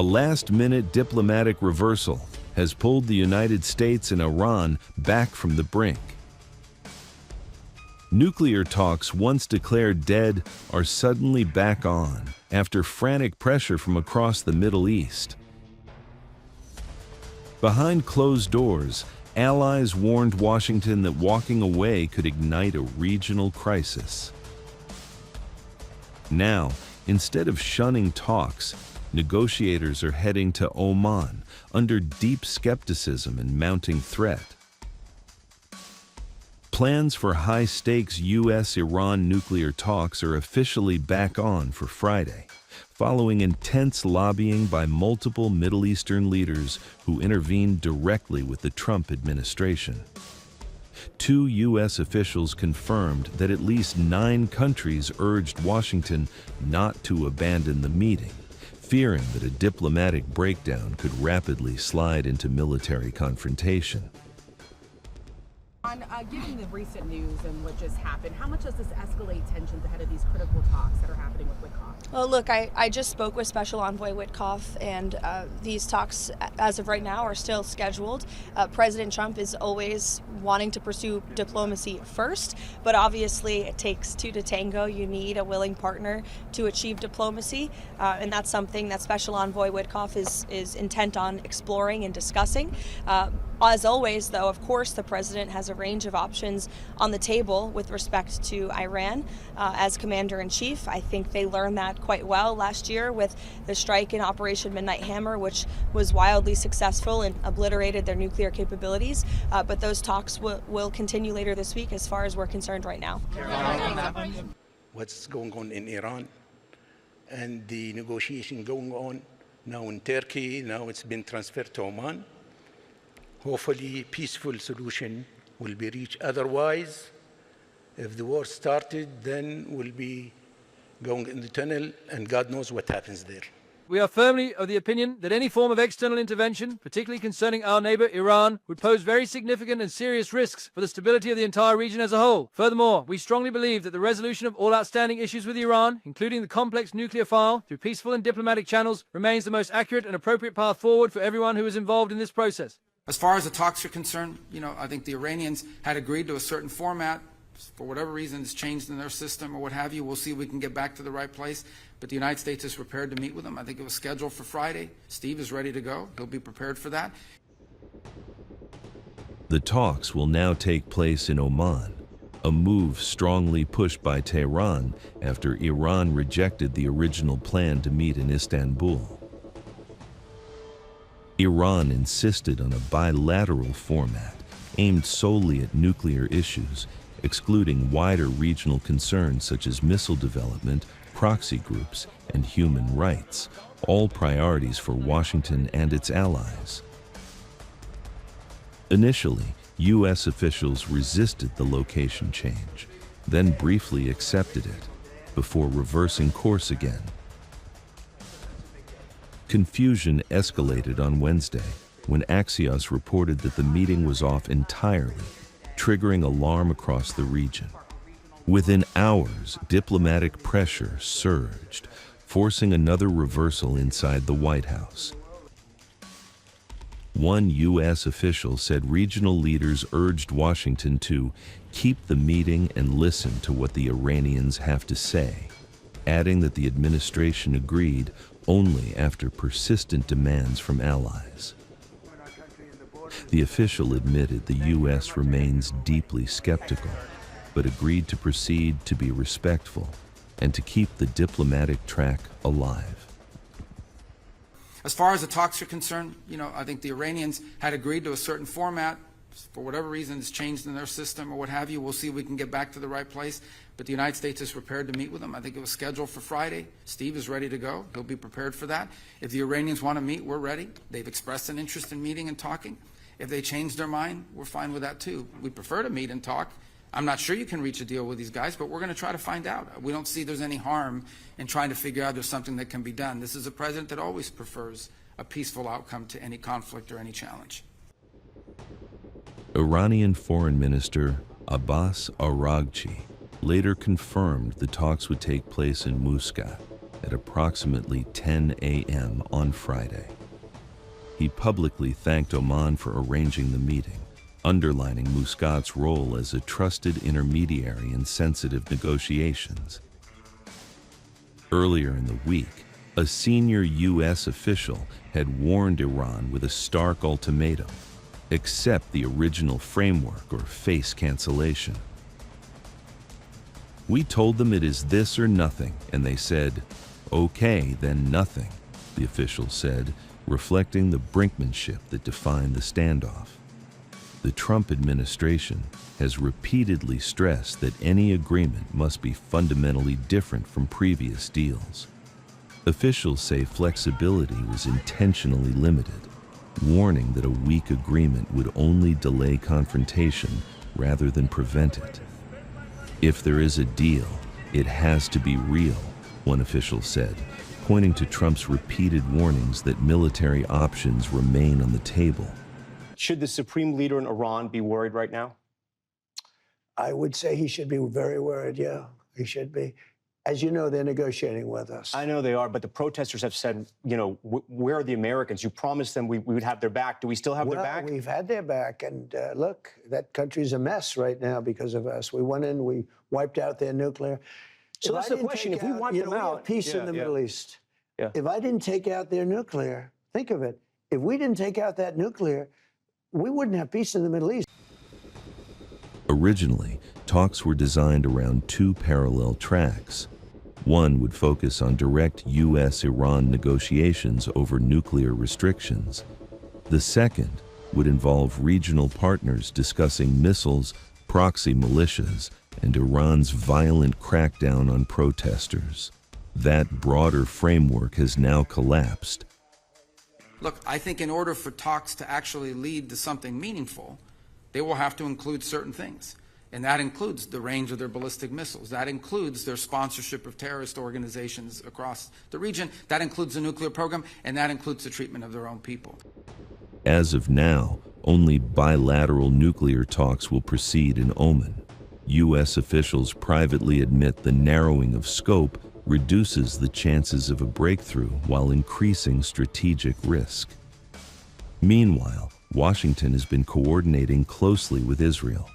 A last-minute diplomatic reversal has pulled the United States and Iran back from the brink. Nuclear talks, once declared dead, are suddenly back on after frantic pressure from across the Middle East. Behind closed doors, allies warned Washington that walking away could ignite a regional crisis. Now, instead of shunning talks, negotiators are heading to Oman under deep skepticism and mounting threat. Plans for high-stakes U.S.-Iran nuclear talks are officially back on for Friday, following intense lobbying by multiple Middle Eastern leaders who intervened directly with the Trump administration. 2 U.S. officials confirmed that at least 9 countries urged Washington not to abandon the meeting, fearing that a diplomatic breakdown could rapidly slide into military confrontation. Given the recent news and what just happened, how much does this escalate tensions ahead of these critical talks that are happening with Witkoff? Well, look, I just spoke with Special Envoy Witkoff, and these talks, as of right now, are still scheduled. President Trump is always wanting to pursue diplomacy first, but obviously it takes 2 to tango. You need a willing partner to achieve diplomacy, and that's something that Special Envoy Witkoff is intent on exploring and discussing. As always, though, of course, the president has a range of options on the table with respect to Iran. As commander-in-chief, I think they learned that quite well last year with the strike in Operation Midnight Hammer, which was wildly successful and obliterated their nuclear capabilities. But those talks will continue later this week as far as we're concerned right now. What's going on in Iran and the negotiation going on now in Turkey, now it's been transferred to Oman. Hopefully, peaceful solution will be reached. Otherwise, if the war started, then we'll be going in the tunnel, and God knows what happens there. We are firmly of the opinion that any form of external intervention, particularly concerning our neighbor Iran, would pose very significant and serious risks for the stability of the entire region as a whole. Furthermore, we strongly believe that the resolution of all outstanding issues with Iran, including the complex nuclear file, through peaceful and diplomatic channels, remains the most accurate and appropriate path forward for everyone who is involved in this process. As far as the talks are concerned, I think the Iranians had agreed to a certain format. For whatever reason, it's changed in their system or what have you. We'll see if we can get back to the right place. But the United States is prepared to meet with them. I think it was scheduled for Friday. Steve is ready to go. He'll be prepared for that. The talks will now take place in Oman, a move strongly pushed by Tehran after Iran rejected the original plan to meet in Istanbul. Iran insisted on a bilateral format aimed solely at nuclear issues, excluding wider regional concerns such as missile development, proxy groups, and human rights, all priorities for Washington and its allies. Initially, U.S. officials resisted the location change, then briefly accepted it, before reversing course again. Confusion escalated on Wednesday when Axios reported that the meeting was off entirely, triggering alarm across the region. Within hours, diplomatic pressure surged, forcing another reversal inside the White House. One U.S. official said regional leaders urged Washington to keep the meeting and listen to what the Iranians have to say, adding that the administration agreed only after persistent demands from allies. The official admitted the U.S. remains deeply skeptical, but agreed to proceed to be respectful and to keep the diplomatic track alive. As far as the talks are concerned, I think the Iranians had agreed to a certain format. For whatever reason, it's changed in their system or what have you. We'll see if we can get back to the right place. But the United States is prepared to meet with them. I think it was scheduled for Friday. Steve is ready to go. He'll be prepared for that. If the Iranians want to meet, we're ready. They've expressed an interest in meeting and talking. If they change their mind, we're fine with that too. We prefer to meet and talk. I'm not sure you can reach a deal with these guys, but we're going to try to find out. We don't see there's any harm in trying to figure out if there's something that can be done. This is a president that always prefers a peaceful outcome to any conflict or any challenge. Iranian Foreign Minister Abbas Araghchi later confirmed the talks would take place in Muscat, at approximately 10 a.m. on Friday. He publicly thanked Oman for arranging the meeting, underlining Muscat's role as a trusted intermediary in sensitive negotiations. Earlier in the week, a senior U.S. official had warned Iran with a stark ultimatum: accept the original framework or face cancellation. We told them it is this or nothing, and they said, okay, then nothing, the official said, reflecting the brinkmanship that defined the standoff. The Trump administration has repeatedly stressed that any agreement must be fundamentally different from previous deals. Officials say flexibility was intentionally limited, warning that a weak agreement would only delay confrontation rather than prevent it. If there is a deal, it has to be real, one official said, pointing to Trump's repeated warnings that military options remain on the table. Should the supreme leader in Iran be worried right now? I would say he should be very worried, yeah, he should be. As you know, they're negotiating with us. I know they are, but the protesters have said, you know, where are the Americans? You promised them we would have their back. Do we still have their back? We've had their back, and look, that country's a mess right now because of us. We went in, we wiped out their nuclear. So that's the question. If we wipe them we out, have peace in the Middle East. Yeah. If I didn't take out their nuclear, think of it. If we didn't take out that nuclear, we wouldn't have peace in the Middle East. Originally, talks were designed around two parallel tracks. One would focus on direct U.S.-Iran negotiations over nuclear restrictions. The second would involve regional partners discussing missiles, proxy militias, and Iran's violent crackdown on protesters. That broader framework has now collapsed. Look, I think in order for talks to actually lead to something meaningful, they will have to include certain things. And that includes the range of their ballistic missiles. That includes their sponsorship of terrorist organizations across the region. That includes the nuclear program, and that includes the treatment of their own people. As of now, only bilateral nuclear talks will proceed in Oman. U.S. officials privately admit the narrowing of scope reduces the chances of a breakthrough while increasing strategic risk. Meanwhile, Washington has been coordinating closely with Israel.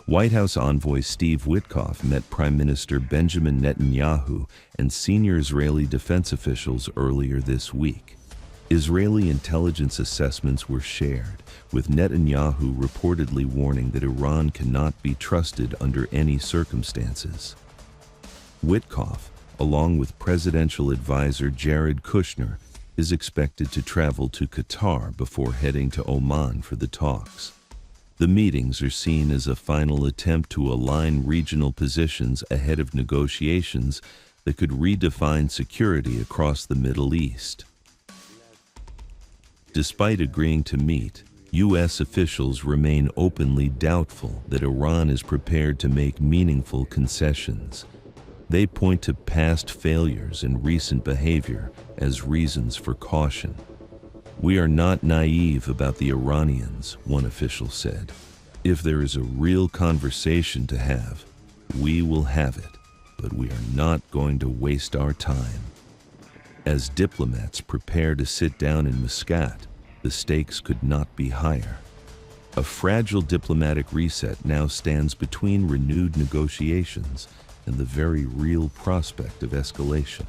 White House envoy Steve Witkoff met Prime Minister Benjamin Netanyahu and senior Israeli defense officials earlier this week. Israeli intelligence assessments were shared, with Netanyahu reportedly warning that Iran cannot be trusted under any circumstances. Witkoff, along with presidential advisor Jared Kushner, is expected to travel to Qatar before heading to Oman for the talks. The meetings are seen as a final attempt to align regional positions ahead of negotiations that could redefine security across the Middle East. Despite agreeing to meet, U.S. officials remain openly doubtful that Iran is prepared to make meaningful concessions. They point to past failures and recent behavior as reasons for caution. We are not naive about the Iranians, one official said. If there is a real conversation to have, we will have it, but we are not going to waste our time. As diplomats prepare to sit down in Muscat, the stakes could not be higher. A fragile diplomatic reset now stands between renewed negotiations and the very real prospect of escalation.